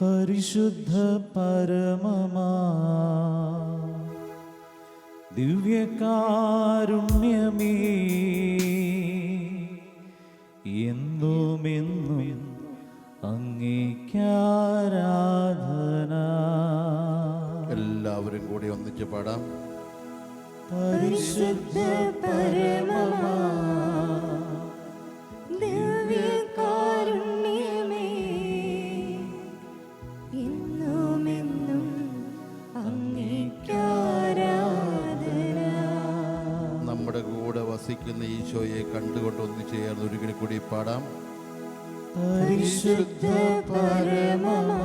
പരിശുദ്ധ പരമമാ ദിവ്യകാരുണ്യമേ, എന്നുമെന്നും അങ്ങേക്കാരാധന. എല്ലാവരും കൂടി ഒന്നിച്ച് പാടാം. പരിശുദ്ധ പരമമാ ദിവ്യകാരുണ്യമേ, എന്നുമെന്നും അങ്ങേക്കാരാധന. നമ്മുടെ കൂടെ വസിക്കുന്ന ഈശോയെ കണ്ടുകൊണ്ട് ഒന്ന് ചേർന്ന് ഒരിക്കൽ കൂടി പാടാം. പരിശുദ്ധ പരമമാ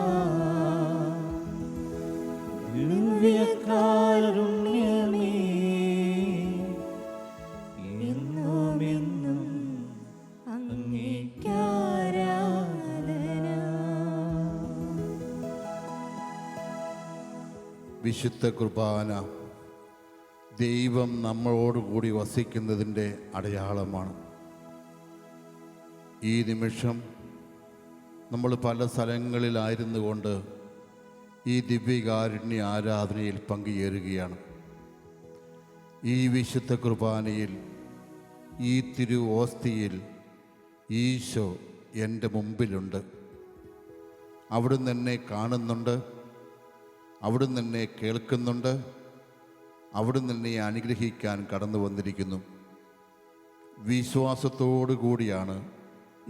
ദിവ്യകാരുണ്യമേ, എന്നുമെന്നും അങ്ങേക്കാരാധന. വിശുദ്ധ കുർബാന ദൈവം നമ്മളോടുകൂടി വസിക്കുന്നതിൻ്റെ അടയാളമാണ്. ഈ നിമിഷം നമ്മൾ പല സ്ഥലങ്ങളിലായിരുന്നു കൊണ്ട് ഈ ദിവ്യകാരുണ്യ ആരാധനയിൽ പങ്കുചേരുകയാണ്. ഈ വിശുദ്ധ കുർബാനയിൽ, ഈ തിരു ഓസ്തിയിൽ ഈശോ എൻ്റെ മുമ്പിലുണ്ട്. അവിടുന്ന് എന്നെ കാണുന്നുണ്ട്, അവിടുന്ന് എന്നെ കേൾക്കുന്നുണ്ട്, അവിടുന്ന് എന്നെ അനുഗ്രഹിക്കാൻ കടന്നു വന്നിരിക്കുന്നു. വിശ്വാസത്തോടു കൂടിയാണ്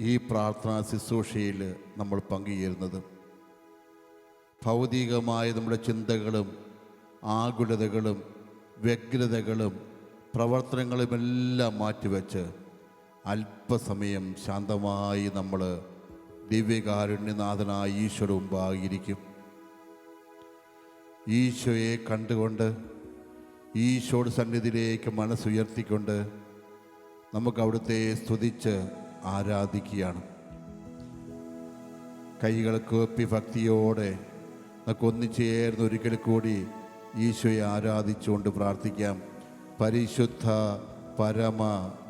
ഈ പ്രാർത്ഥനാ ശുശ്രൂഷയിൽ നമ്മൾ പങ്കുചേരുന്നത്. ഭൗതികമായ നമ്മുടെ ചിന്തകളും ആകുലതകളും വ്യഗ്രതകളും പ്രവർത്തനങ്ങളുമെല്ലാം മാറ്റിവെച്ച് അല്പസമയം ശാന്തമായി നമ്മൾ ദിവ്യകാരുണ്യനാഥനായ ഈശോയുടെ മുമ്പായിരിക്കും. ഈശോയെ കണ്ടുകൊണ്ട് ഈശോയുടെ സന്നിധിയിലേക്ക് മനസ്സുയർത്തിക്കൊണ്ട് നമുക്ക് അവിടുത്തെ സ്തുതിച്ച് ആരാധിക്കുകയാണ്. കൈകൾ കൂപ്പി ഭക്തിയോടെ നമുക്ക് ഒന്നിച്ചേർന്ന് ഒരിക്കൽ കൂടി ഈശോയെ ആരാധിച്ചുകൊണ്ട് പ്രാർത്ഥിക്കാം. പരിശുദ്ധ പരമ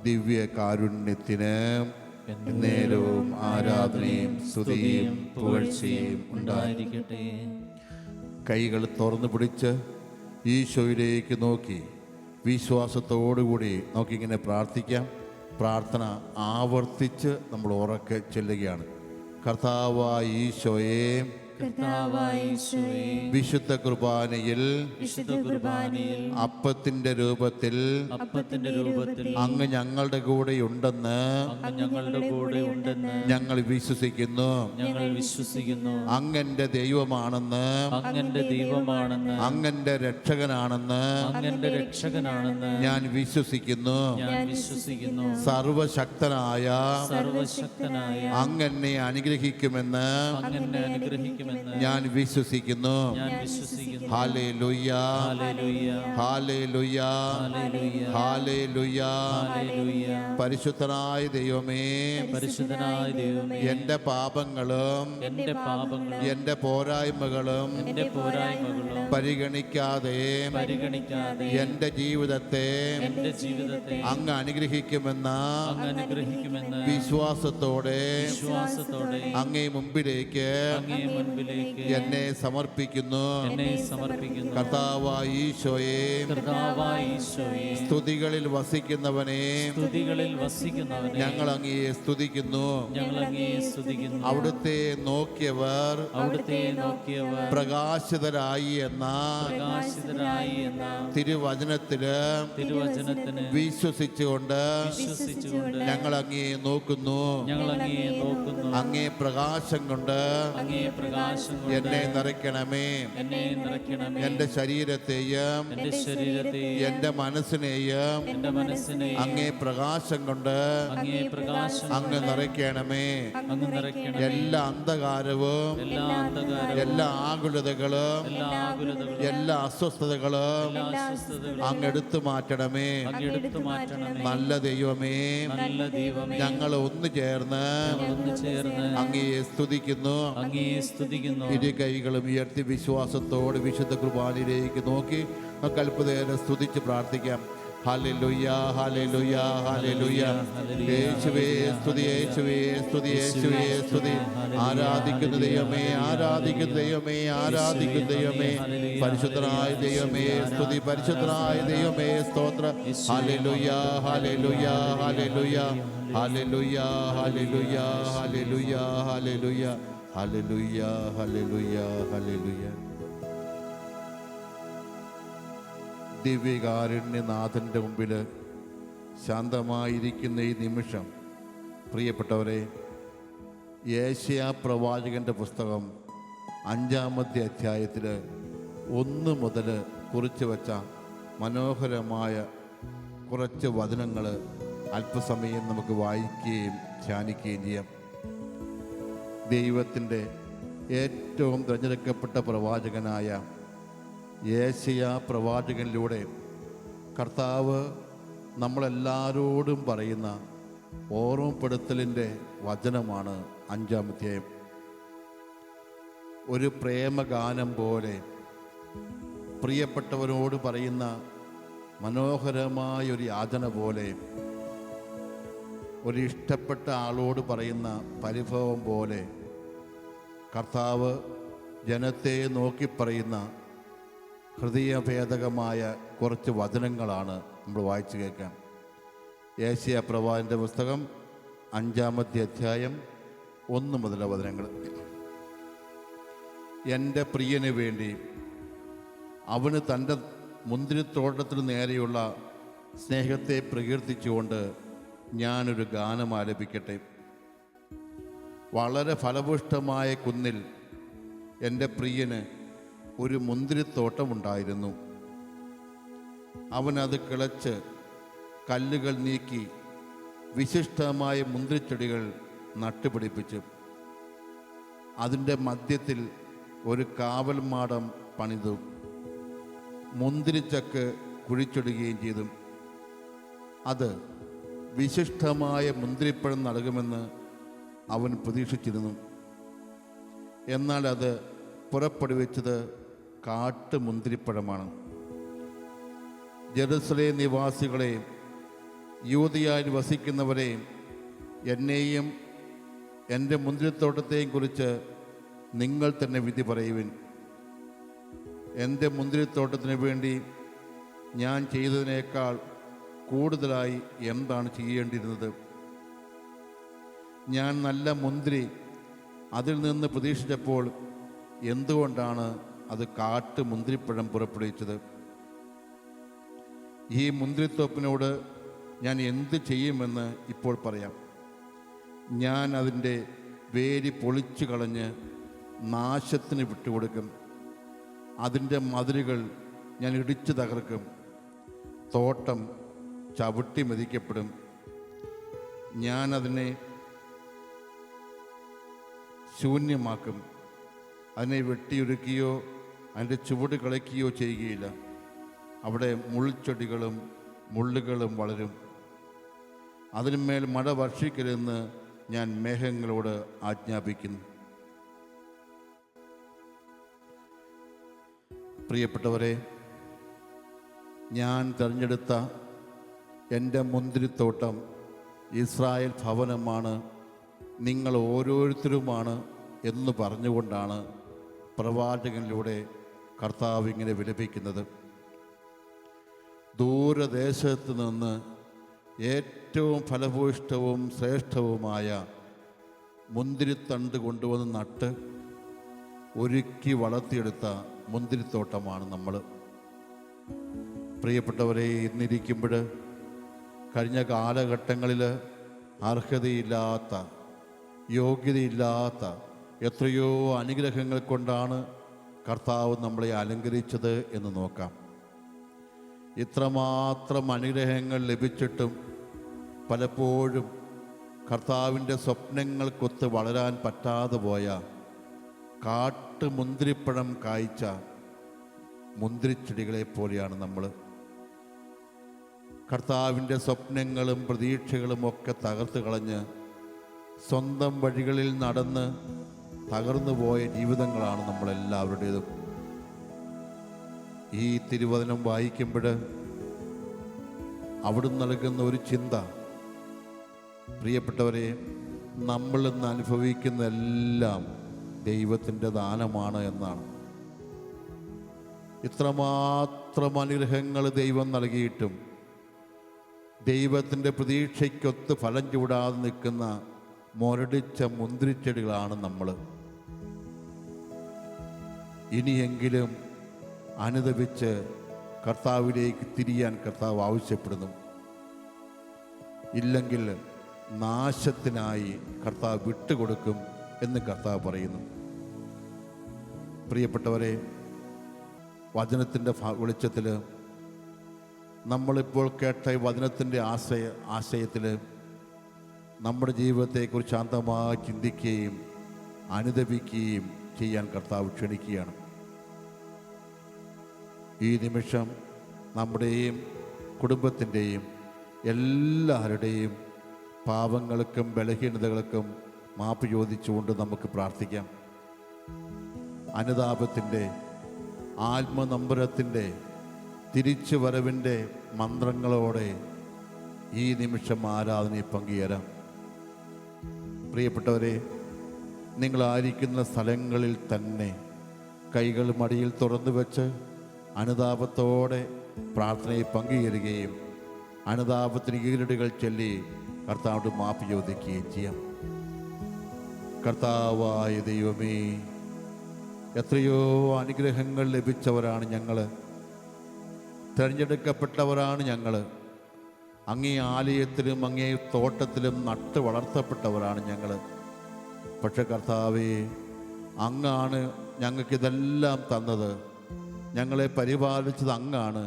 ദിവ്യ കാരുണ്യത്തിന് നേരവും ആരാധനയും സ്തുതിയും പുകഴ്ചയും ഉണ്ടായിരിക്കട്ടെ. കൈകൾ തുറന്നു പിടിച്ച് ഈശോയിലേക്ക് നോക്കി വിശ്വാസത്തോടുകൂടി നമുക്കിങ്ങനെ പ്രാർത്ഥിക്കാം. പ്രാർത്ഥന ആവർത്തിച്ച് നമ്മൾ ഉറക്കെ ചെല്ലുകയാണ്. കർത്താവായ ഈശോയെ, വിശുദ്ധ കുർബാനയിൽ അപ്പത്തിന്റെ രൂപത്തിൽ അങ്ങ് ഞങ്ങളുടെ കൂടെ ഉണ്ടെന്ന് ഞങ്ങൾ വിശ്വസിക്കുന്നു. അങ്ങന്റെ ദൈവമാണെന്ന്, അങ്ങന്റെ രക്ഷകനാണെന്ന് ഞാൻ വിശ്വസിക്കുന്നു. സർവശക്തനായ അങ്ങെന്നെ അനുഗ്രഹിക്കുമെന്ന് ഞാൻ വിശ്വസിക്കുന്നു. ഹല്ലേലൂയ, ഹല്ലേലൂയ, ഹല്ലേലൂയ. പരിശുദ്ധനായ ദൈവമേ, എൻ്റെ പാപങ്ങളും എൻ്റെ പോരായ്മകളും പരിഗണിക്കാതെ എൻ്റെ ജീവിതത്തെ അങ്ങ് അനുഗ്രഹിക്കുമെന്ന വിശ്വാസത്തോടെ അങ്ങേ മുമ്പിലേക്ക് എന്നെ സമർപ്പിക്കുന്നു. കർത്താവായ ഈശോയെ, സ്തുതികളിൽ വസിക്കുന്നവനെ ഞങ്ങൾ അങ്ങയെ സ്തുതിക്കുന്നു. അവിടുത്തെ നോക്കിയവർ പ്രകാശിതരായി എന്ന തിരുവചനത്തില് വിശ്വസിച്ചുകൊണ്ട് ഞങ്ങൾ അങ്ങയെ നോക്കുന്നു. അങ്ങേ പ്രകാശം കൊണ്ട് പ്രകാശം കൊണ്ട് എന്നെ നിറയ്ക്കണമേ. എന്നെ നിറയ്ക്കണമേ. എൻ്റെ ശരീരത്തെയും എൻ്റെ ശരീരത്തെയും എൻ്റെ മനസ്സിനെയും അങ്ങേ പ്രകാശം കൊണ്ട് അങ്ങേ പ്രകാശം അങ്ങ് നിറയ്ക്കണമേ. അങ്ങ് നിറയ്ക്കണമേ. എല്ലാ അന്ധകാരവും എല്ലാ അന്ധകാരവും എല്ലാ ആകുലതകളും എല്ലാ ആകുലതകളും എല്ലാ അസ്വസ്ഥതകളും എല്ലാ അസ്വസ്ഥതകളും അങ്ങ് എടുത്തു മാറ്റണമേ. അങ്ങ് എടുത്തു മാറ്റണമേ. നല്ല ദൈവമേ, നല്ല ദൈവമേ, ഞങ്ങൾ ഒന്നു ചേർന്ന് ഒന്ന് ചേർന്ന് അങ്ങയെ സ്തുതിക്കുന്നു. അങ്ങയെ സ്തുതിക്കുന്നു. ഇരു കൈകളും ഉയർത്തി വിശ്വാസത്തോടെ വിശുദ്ധ കുർബാനയിലേക്ക് നോക്കി നമുക്ക് അല്പനേരം സ്തുതിച്ച് പ്രാർത്ഥിക്കാം. ഹല്ലേലൂയ, ഹല്ലേലൂയ, ഹല്ലേലൂയ. യേശുവേ സ്തുതി, യേശുവേ സ്തുതി, യേശുവേ സ്തുതി. ആരാധിക്കുന്ന ദൈവമേ, ആരാധിക്കുന്ന ദൈവമേ, ആരാധിക്കുന്ന ദൈവമേ, പരിശുദ്ധനായ ദൈവമേ സ്തുതി, പരിശുദ്ധനായ ദൈവമേ സ്തോത്രം. ഹല്ലേലൂയ, ഹല്ലേലൂയ, ഹല്ലേലൂയ, ഹല്ലേലൂയ, ഹല്ലേലൂയ, ഹല്ലേലൂയ, ഹല്ലേലൂയ, ഹല്ലേലൂയ, ഹല്ലേലൂയ, ഹല്ലേലൂയ. ദിവ്യകാരുണ്യനാഥൻ്റെ മുമ്പിൽ ശാന്തമായിരിക്കുന്ന ഈ നിമിഷം, പ്രിയപ്പെട്ടവരെ, യേശയ്യാ പ്രവാചകൻ്റെ പുസ്തകം 5-ാമത്തെ അധ്യായത്തിൽ 1 മുതൽ കുറിച്ച് വച്ച മനോഹരമായ കുറച്ച് വചനങ്ങൾ അല്പസമയം നമുക്ക് വായിക്കുകയും ധ്യാനിക്കുകയും ചെയ്യാം. ദൈവത്തിൻ്റെ ഏറ്റവും തിരഞ്ഞെടുക്കപ്പെട്ട പ്രവാചകനായ യേശയ്യാ പ്രവാചകനിലൂടെ കർത്താവ് നമ്മളെല്ലാവരോടും പറയുന്ന ഓർമ്മപ്പെടുത്തലിൻ്റെ വചനമാണ് 5-ാം അധ്യായം. ഒരു പ്രേമഗാനം പോലെ പ്രിയപ്പെട്ടവരോട് പറയുന്ന മനോഹരമായൊരു യാചന പോലെ, ഒരു ഇഷ്ടപ്പെട്ട ആളോട് പറയുന്ന പരിഭവം പോലെ കർത്താവ് ജനത്തെ നോക്കി പറയുന്ന ഹൃദയഭേദകമായ കുറച്ച് വചനങ്ങളാണ് നമ്മൾ വായിച്ചു കേൾക്കാം. യേശയ്യാ പ്രവാചകൻ്റെ പുസ്തകം 5-ാമത്തെ അധ്യായം 1 മുതലുള്ള വചനങ്ങൾ. എൻ്റെ പ്രിയന് വേണ്ടി അവന് തൻ്റെ മുന്തിരിത്തോട്ടത്തിന് നേരെയുള്ള സ്നേഹത്തെ പ്രകീർത്തിച്ചുകൊണ്ട് ഞാനൊരു ഗാനം ആലപിക്കട്ടെ. വളരെ ഫലപുഷ്ടമായ കുന്നിൽ എൻ്റെ പ്രിയന് ഒരു മുന്തിരിത്തോട്ടമുണ്ടായിരുന്നു. അവനത് കിളച്ച് കല്ലുകൾ നീക്കി വിശിഷ്ടമായ മുന്തിരിച്ചെടികൾ നട്ടുപിടിപ്പിച്ചു. അതിൻ്റെ മധ്യത്തിൽ ഒരു കാവൽ മാടം പണിതു. മുന്തിരിച്ചക്ക് കുഴിച്ചിടുകയും ചെയ്തു. അത് വിശിഷ്ടമായ മുന്തിരിപ്പഴം നൽകുമെന്ന് അവൻ പ്രതീക്ഷിച്ചിരുന്നു. എന്നാൽ അത് പുറപ്പെടുവിച്ചത് കാട്ടുമുന്തിരിപ്പഴമാണ്. ജെറുസലേം നിവാസികളെ, യൂദയായിൽ വസിക്കുന്നവരെ, എന്നെയും എൻ്റെ മുന്തിരിത്തോട്ടത്തെയും കുറിച്ച് നിങ്ങൾ തന്നെ വിധി പറയുവിൻ. എൻ്റെ മുന്തിരിത്തോട്ടത്തിന് വേണ്ടി ഞാൻ ചെയ്തതിനേക്കാൾ കൂടുതലായി എന്താണ് ചെയ്യേണ്ടിയിരുന്നത്? ഞാൻ നല്ല മുന്തിരി അതിൽ നിന്ന് പ്രതീക്ഷിച്ചപ്പോൾ എന്തുകൊണ്ടാണ് അത് കാട്ടുമുന്തിരിപ്പഴം പുറപ്പെടുവിച്ചത്? ഈ മുന്തിരിത്തോപ്പിനോട് ഞാൻ എന്ത് ചെയ്യുമെന്ന് ഇപ്പോൾ പറയാം. ഞാൻ അതിൻ്റെ വേര് പൊളിച്ചു കളഞ്ഞ് നാശത്തിന് വിട്ടുകൊടുക്കും. അതിൻ്റെ മതിലുകൾ ഞാൻ ഇടിച്ചു തകർക്കും. തോട്ടം ചവിട്ടി മെതിക്കപ്പെടും. ഞാൻ അതിനെ ശൂന്യമാക്കും. അതിനെ വെട്ടിയൊരുക്കുകയോ അതിൻ്റെ ചുവട് കളയ്ക്കുകയോ ചെയ്യുകയില്ല. അവിടെ മുൾച്ചെടികളും മുള്ളുകളും വളരും. അതിന്മേൽ മഴ വർഷിക്കരുതെന്ന് ഞാൻ മേഘങ്ങളോട് ആജ്ഞാപിക്കുന്നു. പ്രിയപ്പെട്ടവരെ, ഞാൻ തിരഞ്ഞെടുത്ത എൻ്റെ മുന്തിരിത്തോട്ടം ഇസ്രായേൽ ഭവനമാണ്, നിങ്ങൾ ഓരോരുത്തരുമാണ് എന്ന് പറഞ്ഞുകൊണ്ടാണ് പ്രവാചകനിലൂടെ കർത്താവ് ഇങ്ങനെ വിലപിക്കുന്നത്. ദൂരദേശത്ത് നിന്ന് ഏറ്റവും ഫലഭൂയിഷ്ഠവും ശ്രേഷ്ഠവുമായ മുന്തിരിത്തണ്ട് കൊണ്ടുവന്ന് നട്ട് ഒരുക്കി വളർത്തിയെടുത്ത മുന്തിരിത്തോട്ടമാണ് നമ്മൾ. പ്രിയപ്പെട്ടവരെ, ഇന്നിരിക്കുമ്പോൾ കഴിഞ്ഞ കാലഘട്ടങ്ങളിൽ അർഹതയില്ലാത്ത, യോഗ്യതയില്ലാത്ത എത്രയോ അനുഗ്രഹങ്ങൾ കൊണ്ടാണ് കർത്താവ് നമ്മളെ അലങ്കരിച്ചത് എന്ന് നോക്കാം. ഇത്രമാത്രം അനുഗ്രഹങ്ങൾ ലഭിച്ചിട്ടും പലപ്പോഴും കർത്താവിൻ്റെ സ്വപ്നങ്ങൾക്കൊത്ത് വളരാൻ പറ്റാതെ പോയ കാട്ടുമുന്തിരിപ്പഴം കായ്ച്ച മുന്തിരിച്ചെടികളെ പോലെയാണ് നമ്മൾ. കർത്താവിൻ്റെ സ്വപ്നങ്ങളും പ്രതീക്ഷകളും ഒക്കെ തകർത്ത് കളഞ്ഞ് സ്വന്തം വഴികളിൽ നടന്ന് തകർന്നു പോയ ജീവിതങ്ങളാണ് നമ്മളെല്ലാവരുടേതും. ഈ തിരുവചനം വായിക്കുമ്പോൾ അവിടുന്ന് നൽകുന്ന ഒരു ചിന്ത, പ്രിയപ്പെട്ടവരെ, നമ്മളിന്ന് അനുഭവിക്കുന്നതെല്ലാം ദൈവത്തിൻ്റെ ദാനമാണ് എന്നാണ്. ഇത്രമാത്രം അനുഗ്രഹങ്ങൾ ദൈവം നൽകിയിട്ടും ദൈവത്തിൻ്റെ പ്രതീക്ഷയ്ക്കൊത്ത് ഫലം ചൂടാതെ നിൽക്കുന്ന മുരടിച്ച മുന്തിരിച്ചെടികളാണ് നമ്മൾ. ഇനിയെങ്കിലും അനുദപിച്ച് കർത്താവിലേക്ക് തിരിയാൻ കർത്താവ് ആവശ്യപ്പെടുന്നു. ഇല്ലെങ്കിൽ നാശത്തിനായി കർത്താവ് വിട്ടുകൊടുക്കും എന്ന് കർത്താവ് പറയുന്നു. പ്രിയപ്പെട്ടവരെ, വചനത്തിൻ്റെ വെളിച്ചത്തിൽ നമ്മളിപ്പോൾ കേട്ട ഈ വചനത്തിൻ്റെ ആശയത്തിൽ നമ്മുടെ ജീവിതത്തെക്കുറിച്ച് ശാന്തമായി ചിന്തിക്കുകയും അനുദപിക്കുകയും ചെയ്യാൻ കർത്താവ് ക്ഷണിക്കുകയാണ്. ഈ നിമിഷം നമ്മുടെയും കുടുംബത്തിൻ്റെയും എല്ലാവരുടെയും പാപങ്ങൾക്കും ബലഹീനതകൾക്കും മാപ്പ് ചോദിച്ചുകൊണ്ട് നമുക്ക് പ്രാർത്ഥിക്കാം. അനുതാപത്തിൻ്റെ, ആത്മനമ്പരത്തിൻ്റെ, തിരിച്ചു വരവിൻ്റെ മന്ത്രങ്ങളോടെ ഈ നിമിഷം ആരാധനയിൽ പങ്കുചേരാം. പ്രിയപ്പെട്ടവരെ, നിങ്ങളായിരിക്കുന്ന സ്ഥലങ്ങളിൽ തന്നെ കൈകൾ മടിയിൽ തുറന്നു വെച്ച് അനുതാപത്തോടെ പ്രാർത്ഥനയിൽ പങ്കുചേരുകയും അനുതാപത്തിന് ഈരടികൾ ചൊല്ലി കർത്താവിൻ്റെ മാപ്പ് ചോദിക്കുകയും ചെയ്യാം. കർത്താവായ ദൈവമേ, എത്രയോ അനുഗ്രഹങ്ങൾ ലഭിച്ചവരാണ് ഞങ്ങൾ, തിരഞ്ഞെടുക്കപ്പെട്ടവരാണ് ഞങ്ങൾ. അങ്ങേ ആലയത്തിലും അങ്ങേ തോട്ടത്തിലും നട്ട് വളർത്തപ്പെട്ടവരാണ് ഞങ്ങൾ. പക്ഷെ കർത്താവേ, അങ്ങാണ് ഞങ്ങൾക്കിതെല്ലാം തന്നത്, ഞങ്ങളെ പരിപാലിച്ചത് അങ്ങാണ്,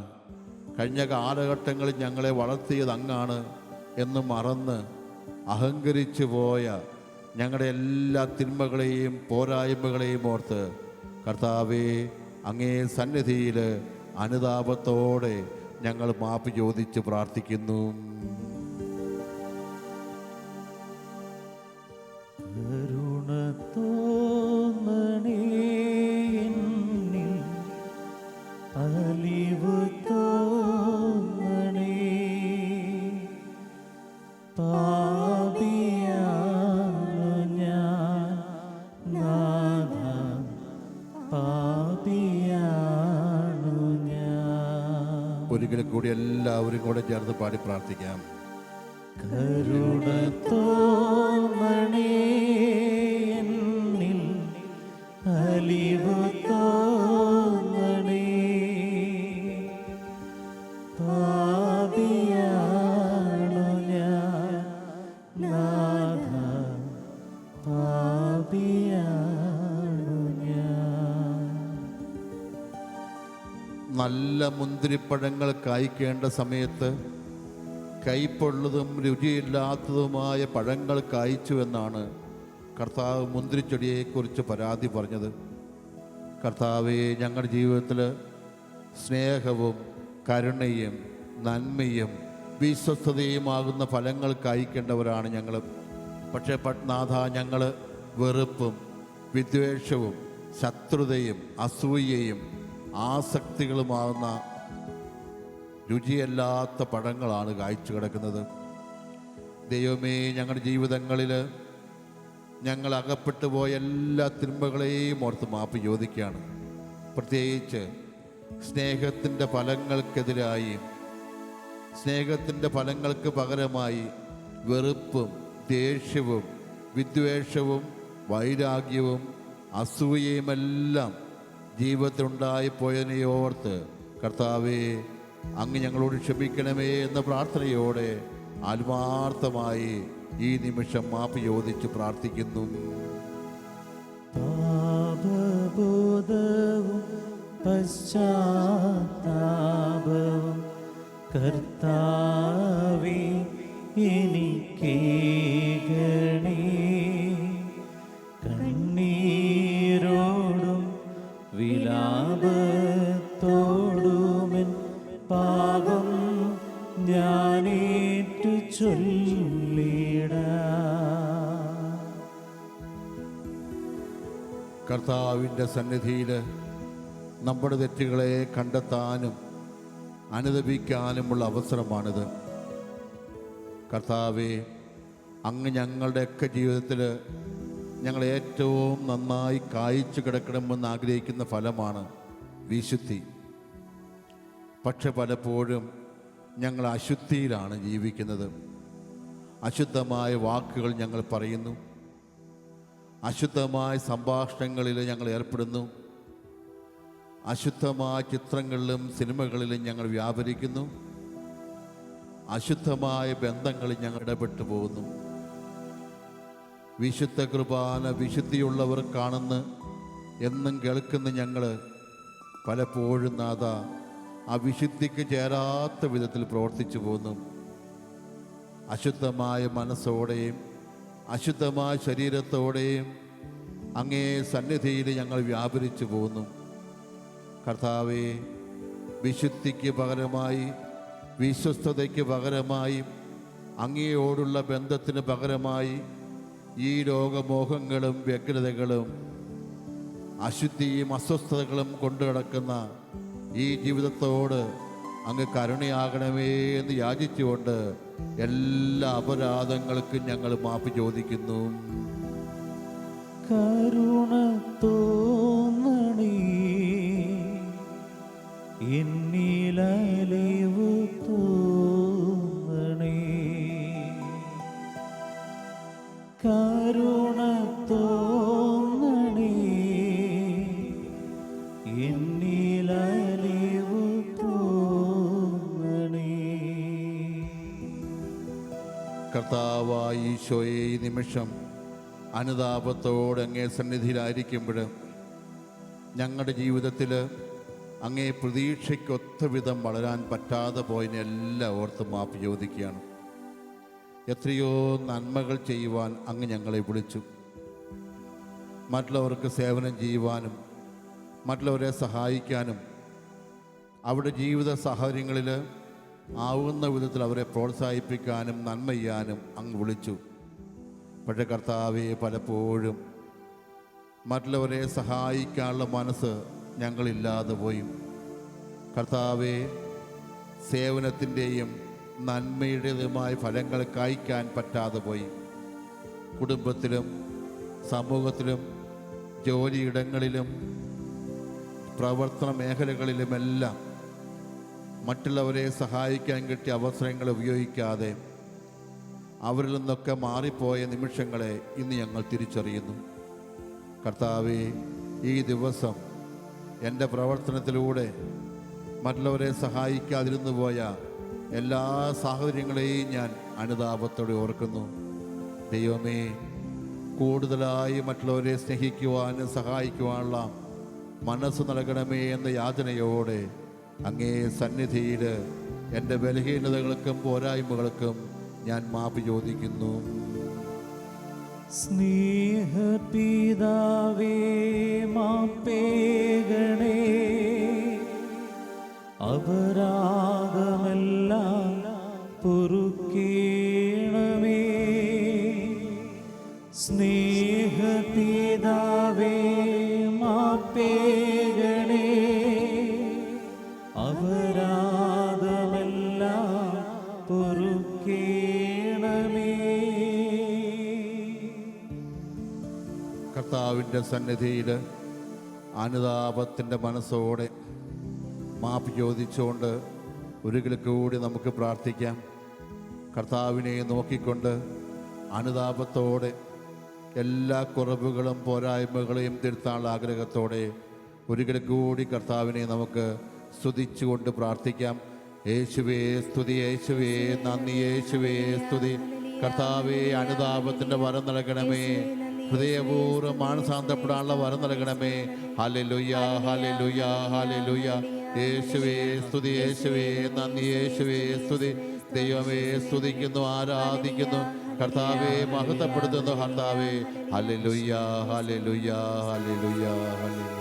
കഴിഞ്ഞ കാലഘട്ടങ്ങളിൽ ഞങ്ങളെ വളർത്തിയത് അങ്ങാണ് എന്ന് മറന്ന് അഹങ്കരിച്ചു പോയ ഞങ്ങളുടെ എല്ലാ തിന്മകളെയും പോരായ്മകളെയും ഓർത്ത് കർത്താവേ, അങ്ങേ സന്നിധിയിൽ അനുതാപത്തോടെ ഞങ്ങൾ മാപ്പ് ചോദിച്ച് പ്രാർത്ഥിക്കുന്നു. കരുണ തോന്നണേ എന്നിൽ, അലിവു തോന്നണേ, പാപിയാണു ഞാൻ നാഥാ, പാപിയാണു ഞാൻ. ഒരിക്കൽ കൂടി എല്ലാവരും കൂടെ ചേർന്ന് പാടി പ്രാർത്ഥിക്കാം. കരുണ തോന്നണേ എന്നിൽ, അലിവു തോന്നണേ, പാപിയാണു ഞാൻ നാഥാ, പാപിയാണു ഞാൻ. നല്ല മുന്തിരിപ്പഴങ്ങൾ കായ്ക്കേണ്ട സമയത്ത് കയ്പുള്ളതും രുചിയില്ലാത്തതുമായ പഴങ്ങൾ കായ്ച്ചു എന്നാണ് കർത്താവ് മുന്തിരിച്ചെടിയെക്കുറിച്ച് പരാതി പറഞ്ഞത്. കർത്താവെ, ഞങ്ങളുടെ ജീവിതത്തിൽ സ്നേഹവും കരുണയും നന്മയും വിശ്വസ്തതയുമാകുന്ന ഫലങ്ങൾ കായ്ക്കേണ്ടവരാണ് ഞങ്ങൾ. പക്ഷേ നാഥ, ഞങ്ങൾ വെറുപ്പും വിദ്വേഷവും ശത്രുതയും അസൂയയും ആസക്തികളുമാകുന്ന രുചിയല്ലാത്ത പഴങ്ങളാണ് കായ്ച്ചു കിടക്കുന്നത്. ദൈവമേ, ഞങ്ങളുടെ ജീവിതങ്ങളിൽ ഞങ്ങൾ അകപ്പെട്ടു പോയ എല്ലാ തിന്മകളെയും ഓർത്ത് മാപ്പ് ചോദിക്കുകയാണ്. പ്രത്യേകിച്ച് സ്നേഹത്തിൻ്റെ ഫലങ്ങൾക്കെതിരായി, സ്നേഹത്തിൻ്റെ ഫലങ്ങൾക്ക് പകരമായി വെറുപ്പും ദേഷ്യവും വിദ്വേഷവും വൈരാഗ്യവും അസൂയയുമെല്ലാം ജീവിതത്തിലുണ്ടായി പോയതിനെ ഓർത്ത് കർത്താവേ, അങ്ങ് ഞങ്ങളോട് ക്ഷമിക്കണമേ എന്ന പ്രാർത്ഥനയോടെ ആത്മാർത്ഥമായി ഈ നിമിഷം മാപ്പ് ചോദിച്ച് പ്രാർത്ഥിക്കുന്നു. പാപബോധവും പശ്ചാത്താപവും കർത്താവേ എനിക്കേകണേ. കണ്ണീരോടും വിലാപത്തോടുമെൻ പാപം ഞാനേറ്റു ചൊല്ലിടാം. കർത്താവിൻ്റെ സന്നിധിയിൽ നമ്മുടെ തെറ്റുകളെ കണ്ടെത്താനും അനുദപിക്കാനുമുള്ള അവസരമാണിത്. കർത്താവേ, അങ്ങ് ഞങ്ങളുടെയൊക്കെ ജീവിതത്തിൽ ഞങ്ങൾ ഏറ്റവും നന്നായി കായ്ച്ചു കിടക്കണമെന്ന് ആഗ്രഹിക്കുന്ന ഫലമാണ് വിശുദ്ധി. പക്ഷെ പലപ്പോഴും ഞങ്ങൾ അശുദ്ധിയിലാണ് ജീവിക്കുന്നത്. അശുദ്ധമായ വാക്കുകൾ ഞങ്ങൾ പറയുന്നു, അശുദ്ധമായ സംഭാഷണങ്ങളിൽ ഞങ്ങൾ ഏർപ്പെടുന്നു, അശുദ്ധമായ ചിത്രങ്ങളിലും സിനിമകളിലും ഞങ്ങൾ വ്യാപരിക്കുന്നു, അശുദ്ധമായ ബന്ധങ്ങളിൽ ഞങ്ങൾ ഇടപെട്ടു പോകുന്നു. വിശുദ്ധ കുർബാന വിശുദ്ധിയുള്ളവർ കാണുന്നു എന്നും കേൾക്കുന്ന ഞങ്ങൾ പലപ്പോഴും നാഥ ആ വിശുദ്ധിക്ക് ചേരാത്ത വിധത്തിൽ പ്രവർത്തിച്ചു പോകുന്നു. അശുദ്ധമായ മനസ്സോടെയും അശുദ്ധമായ ശരീരത്തോടെയും അങ്ങേ സന്നിധിയിൽ ഞങ്ങൾ വ്യാപരിച്ചു പോകുന്നു. കർത്താവേ, വിശുദ്ധിക്ക് പകരമായി, വിശ്വസ്തതയ്ക്ക് പകരമായി, അങ്ങയോടുള്ള ബന്ധത്തിന് പകരമായി ഈ ലോകമോഹങ്ങളും വ്യഗ്രതകളും അശുദ്ധിയും അസ്വസ്ഥതകളും കൊണ്ടു നടക്കുന്ന ഈ ജീവിതത്തോട് അങ്ങ് കരുണയാകണമേ എന്ന് യാചിച്ചുകൊണ്ട് എല്ലാ അപരാധങ്ങൾക്കും ഞങ്ങൾ മാപ്പ് ചോദിക്കുന്നു. കരുണ തോന്നണേ, എന്നിലലിവു തോന്നണേ. കരുണ തോന്നണേ, എന്നിലലിവു തോന്നണേ. കർത്താവായ ഈശോയെ, ഈ നിമിഷം അനുതാപത്തോടെ അങ്ങേ സന്നിധിയിലായിരിക്കുമ്പോൾ ഞങ്ങളുടെ ജീവിതത്തിൽ അങ്ങേ പ്രതീക്ഷയ്ക്കൊത്ത വിധം വളരാൻ പറ്റാതെ പോയതിനെല്ലാം ഓർത്ത് മാപ്പ് ചോദിക്കുകയാണ്. എത്രയോ നന്മകൾ ചെയ്യുവാൻ അങ്ങ് ഞങ്ങളെ വിളിച്ചു. മറ്റുള്ളവർക്ക് സേവനം ചെയ്യുവാനും മറ്റുള്ളവരെ സഹായിക്കാനും അവരുടെ ജീവിത സാഹചര്യങ്ങളിൽ ആവുന്ന വിധത്തിൽ അവരെ പ്രോത്സാഹിപ്പിക്കാനും നന്മ ചെയ്യാനും അങ്ങ് വിളിച്ചു. പക്ഷേ കർത്താവെ, പലപ്പോഴും മറ്റുള്ളവരെ സഹായിക്കാനുള്ള മനസ്സ് ഞങ്ങളില്ലാതെ പോയി. കർത്താവെ, സേവനത്തിൻ്റെയും നന്മയുടേതുമായ ഫലങ്ങൾ കായ്ക്കാൻ പറ്റാതെ പോയി. കുടുംബത്തിലും സമൂഹത്തിലും ജോലിയിടങ്ങളിലും പ്രവർത്തന മേഖലകളിലുമെല്ലാം മറ്റുള്ളവരെ സഹായിക്കാൻ കിട്ടിയ അവസരങ്ങൾ ഉപയോഗിക്കാതെ അവരിൽ നിന്നൊക്കെ മാറിപ്പോയ നിമിഷങ്ങളെ ഇന്ന് ഞങ്ങൾ തിരിച്ചറിയുന്നു. കർത്താവേ, ഈ ദിവസം എൻ്റെ പ്രവർത്തനത്തിലൂടെ മറ്റുള്ളവരെ സഹായിക്കാതിരുന്നു പോയ എല്ലാ സാഹചര്യങ്ങളെയും ഞാൻ അനുതാപത്തോടെ ഓർക്കുന്നു. ദൈവമേ, കൂടുതലായി മറ്റുള്ളവരെ സ്നേഹിക്കുവാനും സഹായിക്കുവാനുള്ള മനസ്സ് നൽകണമേ എന്ന യാചനയോടെ അങ്ങേ സന്നിധിയിൽ എൻ്റെ ബലഹീനതകൾക്കും പോരായ്മകൾക്കും ഞാൻ മാപ്പ് ചോദിക്കുന്നു. സ്നേഹപിതാവേ, മാപ്പേകണേ, അപരാധമെല്ലാം പൊറുക്കേണമേ. സ്നേഹപിതാവേ, മാപ്പേകണേ, അപരാധമെല്ലാം പൊറുക്കേണമേ. കർത്താവിൻ്റെ സന്നിധിയിൽ അനുതാപത്തിൻ്റെ മനസ്സോടെ മാപ്പ് ചോദിച്ചുകൊണ്ട് ഒരിക്കൽ കൂടി നമുക്ക് പ്രാർത്ഥിക്കാം. കർത്താവിനെ നോക്കിക്കൊണ്ട് അനുതാപത്തോടെ എല്ലാ കുറവുകളും പോരായ്മകളെയും തിരുത്താനുള്ള ആഗ്രഹത്തോടെ ഒരിക്കൽ കൂടി കർത്താവിനെ നമുക്ക് സ്തുതിച്ചുകൊണ്ട് പ്രാർത്ഥിക്കാം. യേശുവേ സ്തുതി, യേശുവേ നന്ദി, യേശുവേ സ്തുതി. കർത്താവേ, അനുതാപത്തിൻ്റെ വരം നൽകണമേ. ഹൃദയപൂർവ്വം മാനസാന്തപ്പെടാനുള്ള വരം നൽകണമേ. ഹല്ലേലൂയ, ഹല്ലേലൂയ, ഹല്ലേലൂയ. യേശുവേ സ്തുതി, യേശുവേ നന്ദി, യേശുവേ സ്തുതി. ദൈവമേ സ്തുതിക്കുന്നു, ആരാധിക്കുന്നു. കർത്താവെ മഹത്വപ്പെടുത്തുന്നു. കർത്താവേ ഹല്ലേലൂയ, ഹല്ലേലൂയ, ഹല്ലേലൂയ, ഹല്ലേലൂയ.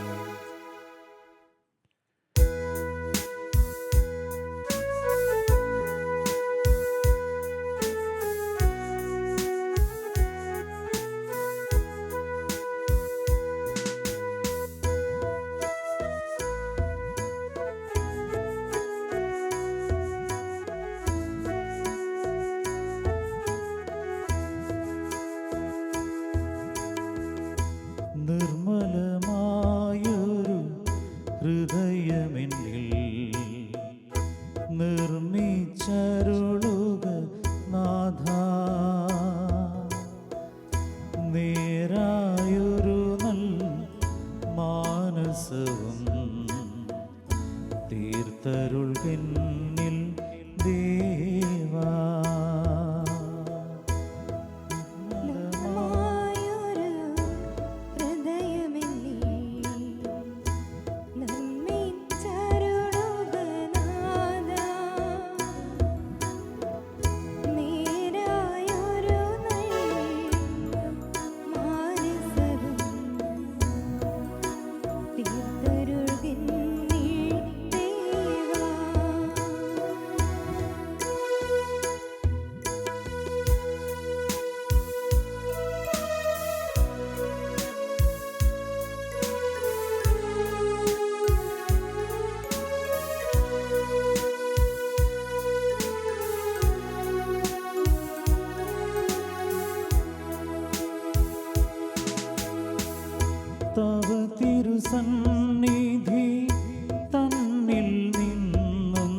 നിർമ്മലമായൊരു ഹൃദയമെന്നിൽ നിർമ്മിച്ചരുളുക നാഥാ. നേരായൊരു നൽ മാനസവും തീർത്തരുൾകെന്നിൽ ദേവാ. മായൊരു ഹൃദയമെന്നിൽ നിർമ്മിച്ചരുളുക നാഥാ. നേരായൊരു നൽ മാനസവും തീർത്തരുൾകെന്നിൽ ദേവാ. തവ തിരുസന്നിധി തന്നിൽ നിന്നും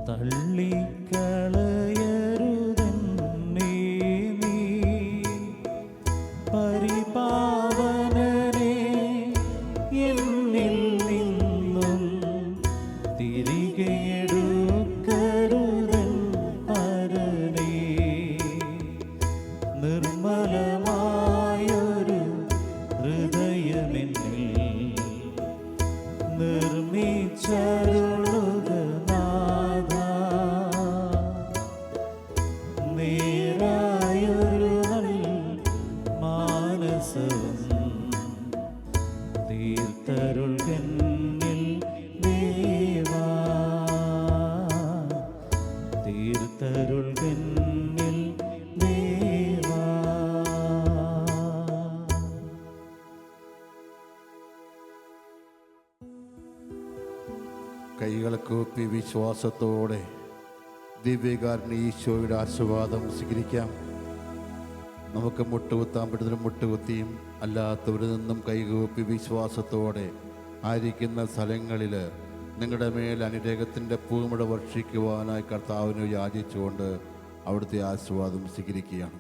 തള്ളിക്കളയരുതെന്നേ നീ. പരിപാവനനെ എന്നിൽ നിന്നും തിരികെ എടുക്കരുതൻ പരനേ. നിർമ്മലമായൊരു ഹൃദയമെന്നിൽ നിർമ്മിച്ചരുളുക നാഥാ. നേരായൊരു നൽ മാനസവും തീർത്തരുൾകെന്നിൽ ദേവാ. തീർത്തരുൾകെന്നിൽ ദേവാ. കൈകൾ കൂപ്പി വിശ്വാസത്തോടെ ദിവ്യകാരുണ്യ ഈശോയുടെ ആശീർവാദം സ്വീകരിക്കാം. നമുക്ക് മുട്ടുകുത്താൻ പറ്റുന്നതിനും മുട്ടുകുത്തിയും അല്ലാത്തവരിൽ നിന്നും കൈകൂപ്പി വിശ്വാസത്തോടെ ആയിരിക്കുന്ന സ്ഥലങ്ങളിൽ നിങ്ങളുടെ മേൽ അനുഗ്രഹത്തിൻ്റെ പൂമഴ വർഷിക്കുവാനായി കർത്താവിനെ യാചിച്ചുകൊണ്ട് അവിടുത്തെ ആശീർവാദം സ്വീകരിക്കുകയാണ്.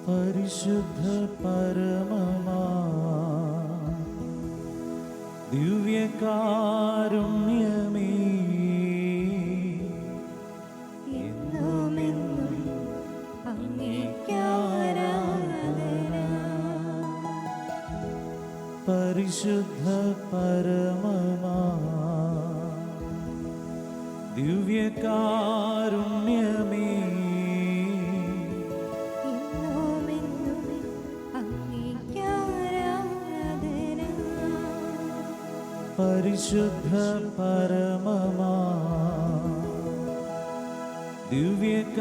പരിശുദ്ധ പരമമാ ദിവ്യകാരുണ്യമേ, എന്നുമെന്നും അങ്ങേയ്ക്കാരാധന. പരിശുദ്ധ പരമമാ ദിവ്യകാരുണ്യമേ, എന്നുമെന്നും അങ്ങേയ്ക്കാരാധന. പരിശുദ്ധ പരമമാ ദിവ്യകാരുണ്യമേ,